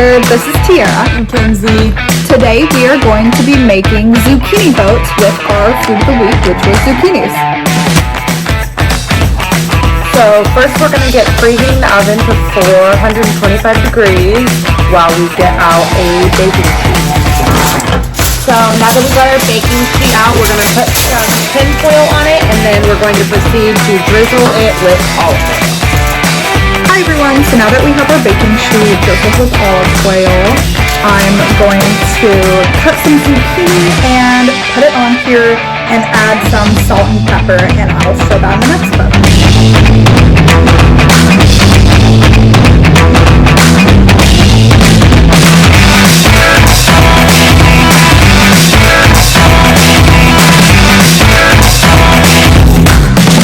together. This is Tiara and Kenzie. Today we are going to be making zucchini boats with our food of the week, which was zucchinis. So first we're going to get preheating the oven to 425 degrees while we get out a baking sheet. So now that we've got our baking sheet out, we're going to put some tin foil on it, and then we're going to proceed to drizzle it with olive oil. Hi everyone, so now that we have our baking sheet drizzled with olive oil, I'm going to cut some zucchini and put it on here and add some salt and pepper, and I'll show that in the next clip.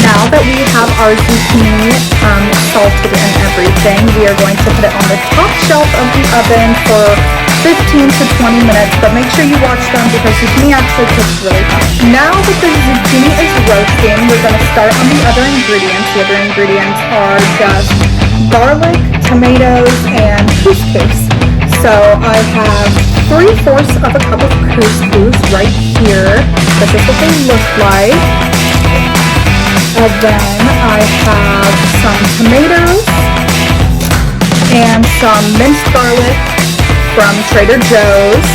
Now that we have our zucchini salted and everything, we are going to put it on the top shelf of the oven for 15 to 20 minutes, but make sure you watch them because zucchini actually cooks really fast. Now that the zucchini is roasting, we're going to start on the other ingredients. The other ingredients are just garlic, tomatoes, and couscous. So I have 3/4 of a cup of couscous right here. This is what they look like. And then I have some tomatoes and some minced garlic from Trader Joe's.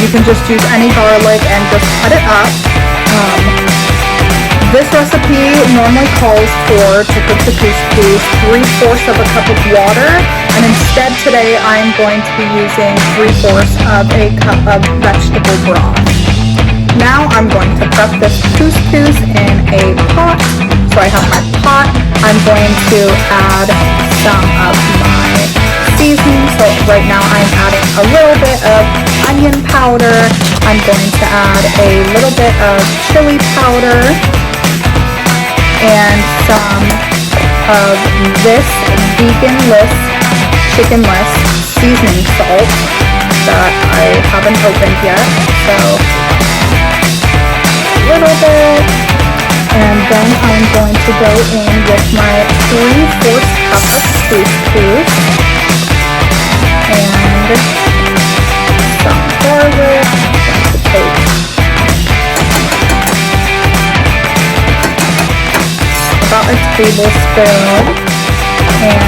You can just use any garlic and just cut it up. This recipe normally calls for, to cook the couscous, 3/4 of a cup of water, and instead today I'm going to be using 3/4 of a cup of vegetable broth. Now I'm going to prep this couscous in a pot. So I have my pot. I'm going to add some of my seasoning. So right now I'm adding a little bit of onion powder. I'm going to add a little bit of chili powder and some of this vegan-less, chicken-less seasoning salt that I haven't opened yet. So a little bit. And then I'm going to go in with my 3/4 cup of couscous and some garlic. I'm going to take about a tablespoon, and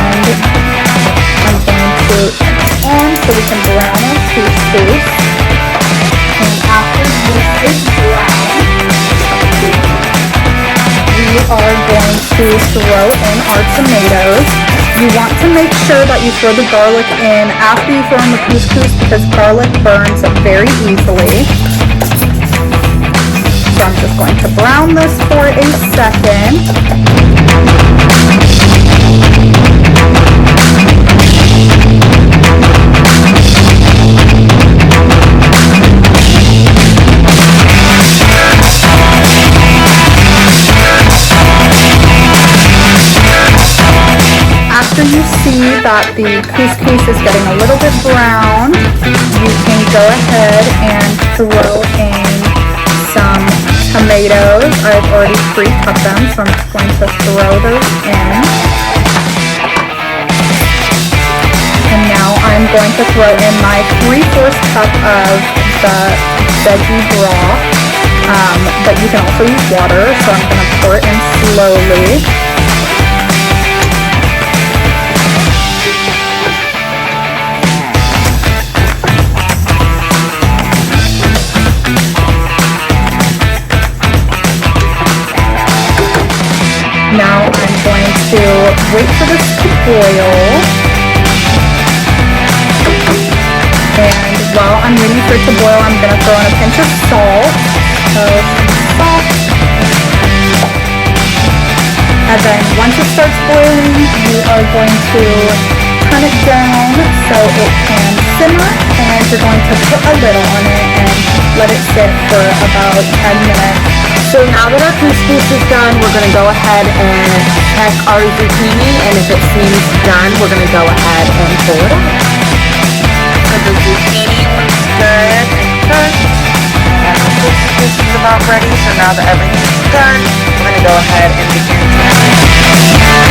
I'm going to turn it on so we can brown our couscous. And after this is brown, we are going to throw in our tomatoes. You want to make sure that you throw the garlic in after you throw in the couscous because garlic burns very easily. So I'm just going to brown this for a second. After you see that the couscous is getting a little bit brown, you can go ahead and throw in some tomatoes. I've already pre-cut them, so I'm just going to throw those in. And now I'm going to throw in my 3/4 cup of the veggie broth, but you can also use water, so I'm going to pour it in slowly. Now I'm going to wait for this to boil, and while I'm waiting for it to boil, I'm going to throw in a pinch of salt. And then once it starts boiling, you are going to turn it down so it can simmer, and you're going to put a lid on it and let it sit for about 10 minutes. So now that our couscous is done, we're going to go ahead and check our zucchini, and if it seems done, we're going to go ahead and pull it out. So the zucchini looks good and cooked, and the couscous is about ready. So now that everything's done, we're going to go ahead and begin to